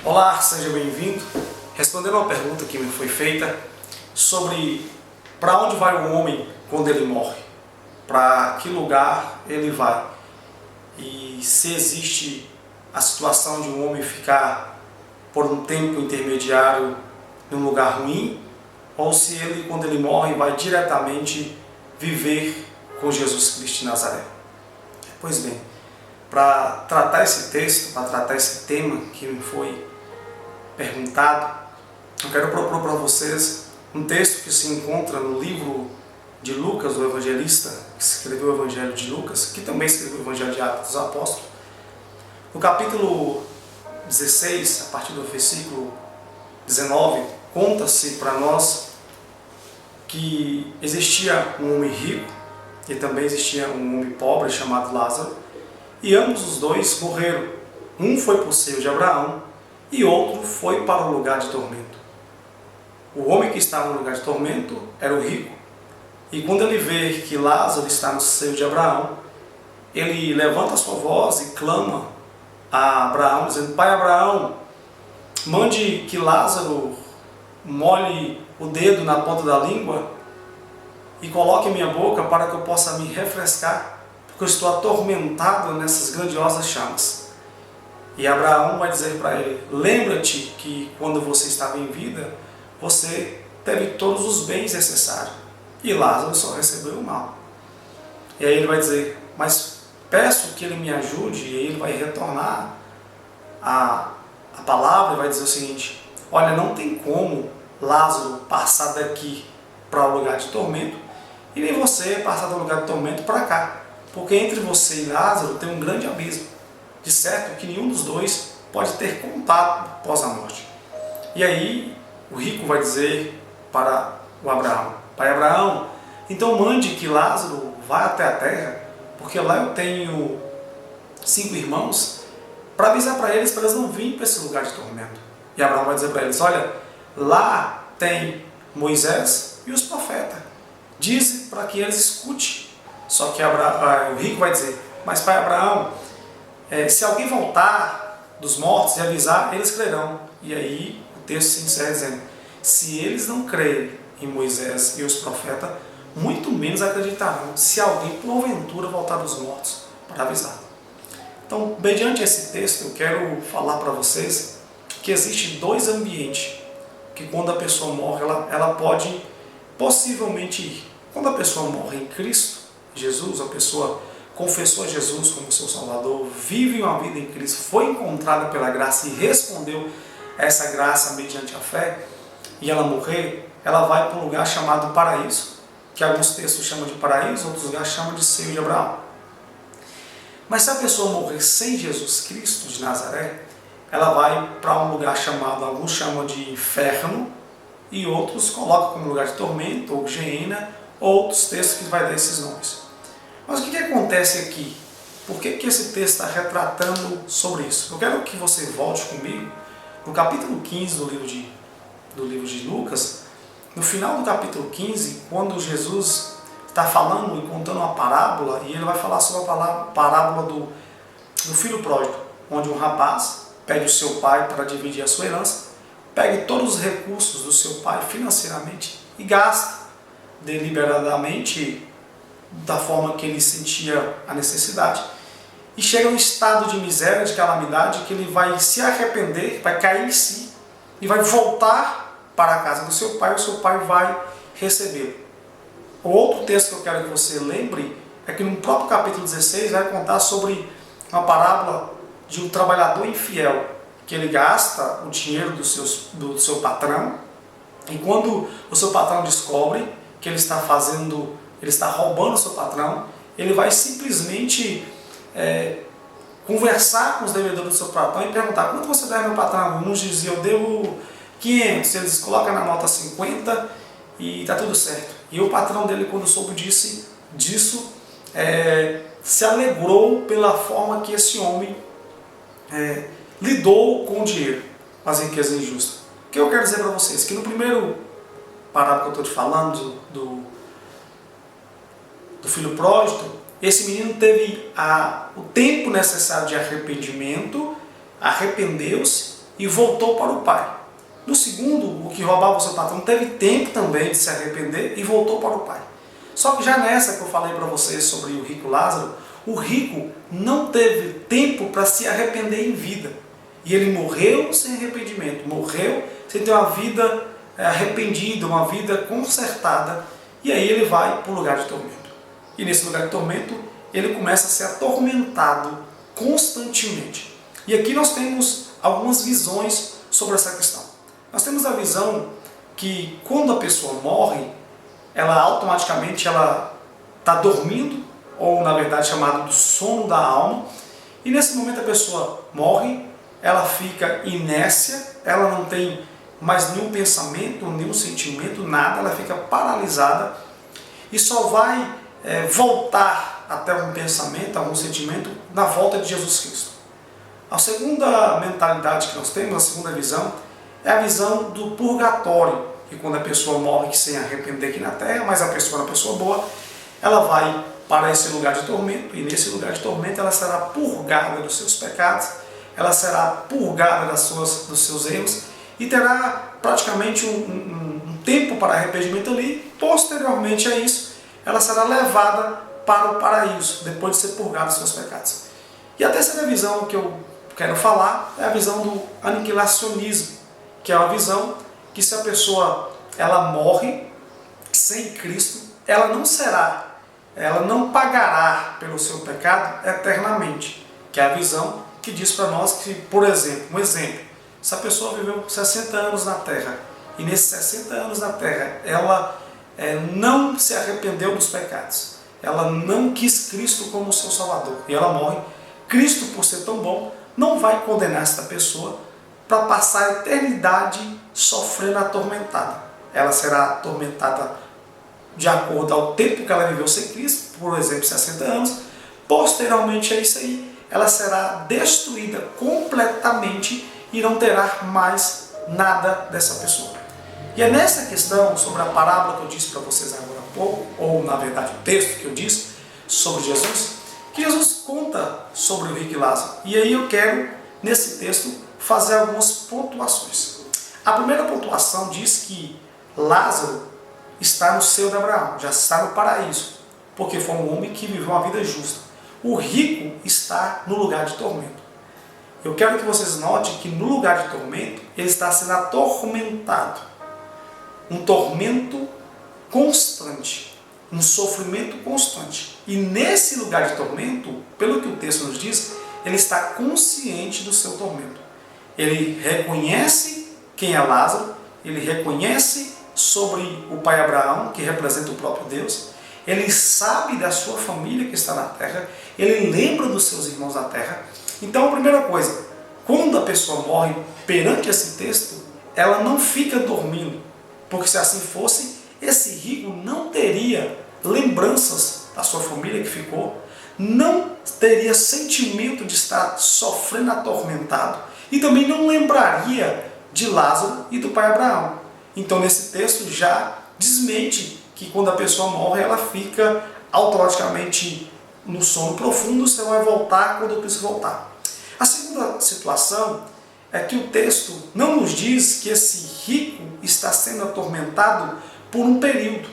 Olá, seja bem-vindo. Respondendo a uma pergunta que me foi feita sobre para onde vai o homem quando ele morre, para que lugar ele vai e se existe a situação de um homem ficar por um tempo intermediário num lugar ruim ou se ele, quando ele morre, vai diretamente viver com Jesus Cristo de Nazaré. Pois bem, para tratar esse texto, para tratar esse tema que me foi perguntado, eu quero propor para vocês um texto que se encontra no livro de Lucas, o evangelista, que escreveu o Evangelho de Lucas, que também escreveu o Evangelho de Atos dos Apóstolos. No capítulo 16, a partir do versículo 19, conta-se para nós que existia um homem rico e também existia um homem pobre chamado Lázaro, e ambos os dois morreram. Um foi para o seio de Abraão e outro foi para o lugar de tormento. O homem que estava no lugar de tormento era o rico, e quando ele vê que Lázaro está no seio de Abraão, ele levanta a sua voz e clama a Abraão, dizendo: Pai Abraão, mande que Lázaro molhe o dedo na ponta da língua e coloque em minha boca para que eu possa me refrescar, porque eu estou atormentado nessas grandiosas chamas. E Abraão vai dizer para ele: lembra-te que quando você estava em vida, você teve todos os bens necessários, e Lázaro só recebeu o mal. E aí ele vai dizer: mas peço que ele me ajude. E aí ele vai retornar a palavra e vai dizer o seguinte: olha, não tem como Lázaro passar daqui para o lugar de tormento, e nem você passar do lugar de tormento para cá, porque entre você e Lázaro tem um grande abismo, de certo que nenhum dos dois pode ter contato após a morte. E aí o rico vai dizer para o Abraão: Pai Abraão, então mande que Lázaro vá até a terra, porque lá eu tenho 5 irmãos, para avisar para eles não virem para esse lugar de tormento. E Abraão vai dizer para eles: olha, lá tem Moisés e os profetas, dizem para que eles escutem. Só que o rico vai dizer: mas Pai Abraão, se alguém voltar dos mortos e avisar, eles crerão. E aí o texto se encerra dizendo: se eles não crerem em Moisés e os profetas, muito menos acreditarão se alguém porventura voltar dos mortos para avisar. Então, mediante esse texto, eu quero falar para vocês que existem 2 ambientes que quando a pessoa morre, ela pode possivelmente ir. Quando a pessoa morre em Cristo Jesus, a pessoa confessou a Jesus como seu Salvador, vive uma vida em Cristo, foi encontrada pela graça e respondeu a essa graça mediante a fé, e ela morrer, ela vai para um lugar chamado paraíso, que alguns textos chamam de paraíso, outros lugares chamam de seio de Abraão. Mas se a pessoa morrer sem Jesus Cristo de Nazaré, ela vai para um lugar chamado, alguns chamam de inferno, e outros colocam como lugar de tormento, ou geena, ou outros textos que vai dar esses nomes. Mas o que acontece aqui? Por que esse texto está retratando sobre isso? Eu quero que você volte comigo no capítulo 15 do livro de Lucas. No final do capítulo 15, quando Jesus está falando e contando uma parábola, e ele vai falar sobre a parábola do filho pródigo, onde um rapaz pede o seu pai para dividir a sua herança, pega todos os recursos do seu pai financeiramente e gasta deliberadamente da forma que ele sentia a necessidade, e chega a um estado de miséria, de calamidade, que ele vai se arrepender, vai cair em si e vai voltar para a casa do seu pai, e o seu pai vai recebê-lo. O outro texto que eu quero que você lembre é que no próprio capítulo 16 vai contar sobre uma parábola de um trabalhador infiel, que ele gasta o dinheiro do seu patrão, e quando o seu patrão descobre que ele está roubando o seu patrão, ele vai simplesmente conversar com os devedores do seu patrão e perguntar: quanto você deve, meu patrão? Uns diziam: eu devo 500, eles colocam na nota 50 e está tudo certo. E o patrão dele, quando soube disso, se alegrou pela forma que esse homem lidou com o dinheiro, com as riquezas injustas. O que eu quero dizer para vocês? Que no primeiro parágrafo que eu estou te falando do filho pródigo, esse menino teve o tempo necessário de arrependimento, arrependeu-se e voltou para o pai. No segundo, o que roubava o seu patrão teve tempo também de se arrepender e voltou para o pai. Só que já nessa que eu falei para vocês sobre o rico Lázaro, o rico não teve tempo para se arrepender em vida. E ele morreu sem arrependimento, morreu sem ter uma vida arrependida, uma vida consertada. E aí ele vai para o lugar de tormento. E nesse lugar de tormento, ele começa a ser atormentado constantemente. E aqui nós temos algumas visões sobre essa questão. Nós temos a visão que quando a pessoa morre, ela automaticamente está dormindo, ou na verdade chamado do sono da alma, e nesse momento a pessoa morre, ela fica inércia, ela não tem mais nenhum pensamento, nenhum sentimento, nada, ela fica paralisada e só vai voltar até um pensamento, algum sentimento na volta de Jesus Cristo. A segunda mentalidade que nós temos, a segunda visão, é a visão do purgatório, que quando a pessoa morre sem arrepender aqui na terra, mas a pessoa é uma pessoa boa, ela vai para esse lugar de tormento, e nesse lugar de tormento ela será purgada dos seus pecados, ela será purgada dos seus erros, e terá praticamente um tempo para arrependimento ali. Posteriormente a isso, ela será levada para o paraíso, depois de ser purgada dos seus pecados. E a terceira visão que eu quero falar é a visão do aniquilacionismo, que é uma visão que se a pessoa ela morre sem Cristo, ela não pagará pelo seu pecado eternamente, que é a visão que diz para nós que, por exemplo, se a pessoa viveu 60 anos na Terra, e nesses 60 anos na Terra ela não se arrependeu dos pecados, ela não quis Cristo como seu Salvador, e ela morre, Cristo, por ser tão bom, não vai condenar esta pessoa para passar a eternidade sofrendo atormentada. Ela será atormentada de acordo ao tempo que ela viveu sem Cristo, por exemplo, 60 anos. Posteriormente a isso aí, ela será destruída completamente e não terá mais nada dessa pessoa. E é nessa questão, sobre a parábola que eu disse para vocês agora há pouco, ou na verdade o texto que eu disse sobre Jesus, que Jesus conta sobre o rico e Lázaro. E aí eu quero, nesse texto, fazer algumas pontuações. A primeira pontuação diz que Lázaro está no seio de Abraão, já está no paraíso, porque foi um homem que viveu uma vida justa. O rico está no lugar de tormento. Eu quero que vocês notem que no lugar de tormento, ele está sendo atormentado. Um tormento constante, um sofrimento constante. E nesse lugar de tormento, pelo que o texto nos diz, ele está consciente do seu tormento. Ele reconhece quem é Lázaro, ele reconhece sobre o pai Abraão, que representa o próprio Deus, ele sabe da sua família que está na terra, ele lembra dos seus irmãos na terra. Então, a primeira coisa, quando a pessoa morre perante esse texto, ela não fica dormindo, porque se assim fosse, esse rico não teria lembranças da sua família que ficou, não teria sentimento de estar sofrendo atormentado e também não lembraria de Lázaro e do pai Abraão. Então nesse texto já desmente que quando a pessoa morre ela fica automaticamente no sono profundo, você vai voltar quando precisa voltar. A segunda situação é que o texto não nos diz que esse rico está sendo atormentado por um período,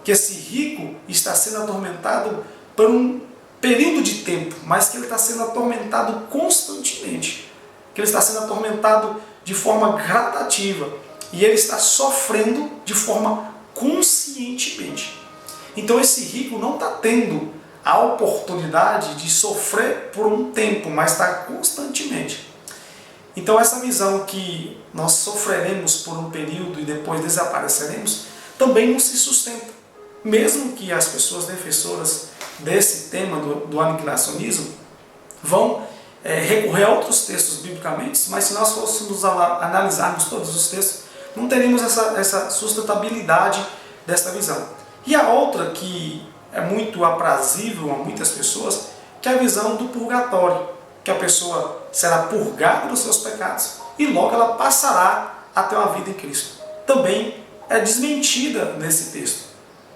que esse rico está sendo atormentado por um período de tempo, mas que ele está sendo atormentado constantemente, que ele está sendo atormentado de forma gradativa e ele está sofrendo de forma conscientemente. Então esse rico não está tendo a oportunidade de sofrer por um tempo, mas está constantemente. Então essa visão que nós sofreremos por um período e depois desapareceremos, também não se sustenta. Mesmo que as pessoas defensoras desse tema do aniquilacionismo vão recorrer a outros textos biblicamente, mas se nós fôssemos analisarmos todos os textos, não teríamos essa sustentabilidade desta visão. E a outra que é muito aprazível a muitas pessoas, que é a visão do purgatório, que a pessoa será purgada dos seus pecados e logo ela passará a ter uma vida em Cristo. Também é desmentida nesse texto,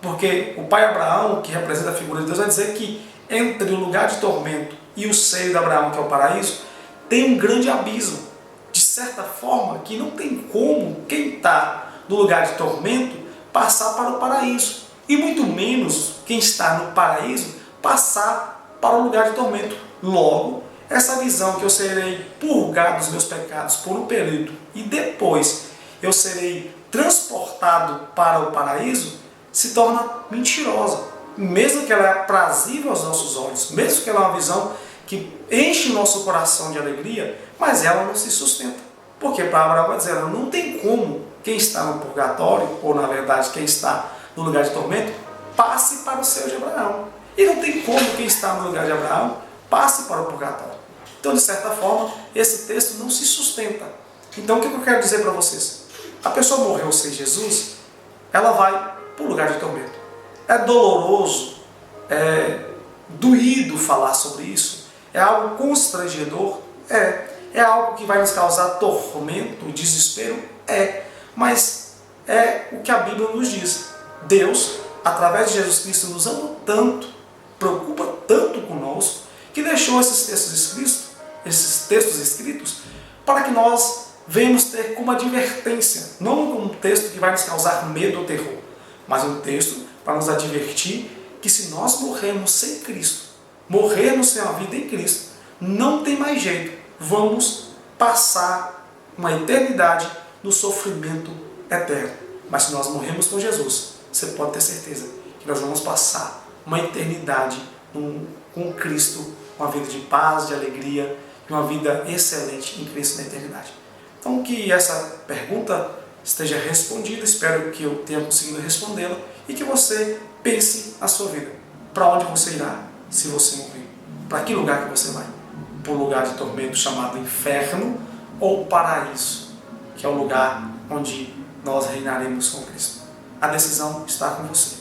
porque o pai Abraão, que representa a figura de Deus, vai dizer que entre o lugar de tormento e o seio de Abraão, que é o paraíso, tem um grande abismo, certa forma, que não tem como quem está no lugar de tormento passar para o paraíso. E muito menos quem está no paraíso passar para o lugar de tormento. Logo, essa visão que eu serei purgado dos meus pecados por um período e depois eu serei transportado para o paraíso se torna mentirosa. Mesmo que ela é aprazível aos nossos olhos, mesmo que ela é uma visão que enche o nosso coração de alegria, mas ela não se sustenta. Porque para Abraão vai dizer, não tem como quem está no purgatório, ou na verdade quem está no lugar de tormento, passe para o seio de Abraão. E não tem como quem está no lugar de Abraão passe para o purgatório. Então, de certa forma, esse texto não se sustenta. Então, o que eu quero dizer para vocês? A pessoa morreu sem Jesus, ela vai para o lugar de tormento. É doloroso, é doído falar sobre isso, é algo constrangedor, é algo que vai nos causar tormento, desespero, mas é o que a Bíblia nos diz. Deus, através de Jesus Cristo, nos ama tanto, preocupa tanto conosco, que deixou esses textos escritos para que nós venhamos ter como advertência, não como um texto que vai nos causar medo ou terror, mas um texto para nos advertir que se nós morrermos sem Cristo, morrermos sem a vida em Cristo, não tem mais jeito, vamos passar uma eternidade no sofrimento eterno. Mas se nós morrermos com Jesus, você pode ter certeza que nós vamos passar uma eternidade com Cristo, uma vida de paz, de alegria, e uma vida excelente em Cristo na eternidade. Então, que essa pergunta esteja respondida, espero que eu tenha conseguido respondê-la e que você pense a sua vida. Para onde você irá se você morrer? Para que lugar que você vai? Para um lugar de tormento chamado inferno ou paraíso, que é o lugar onde nós reinaremos com Cristo? A decisão está com você.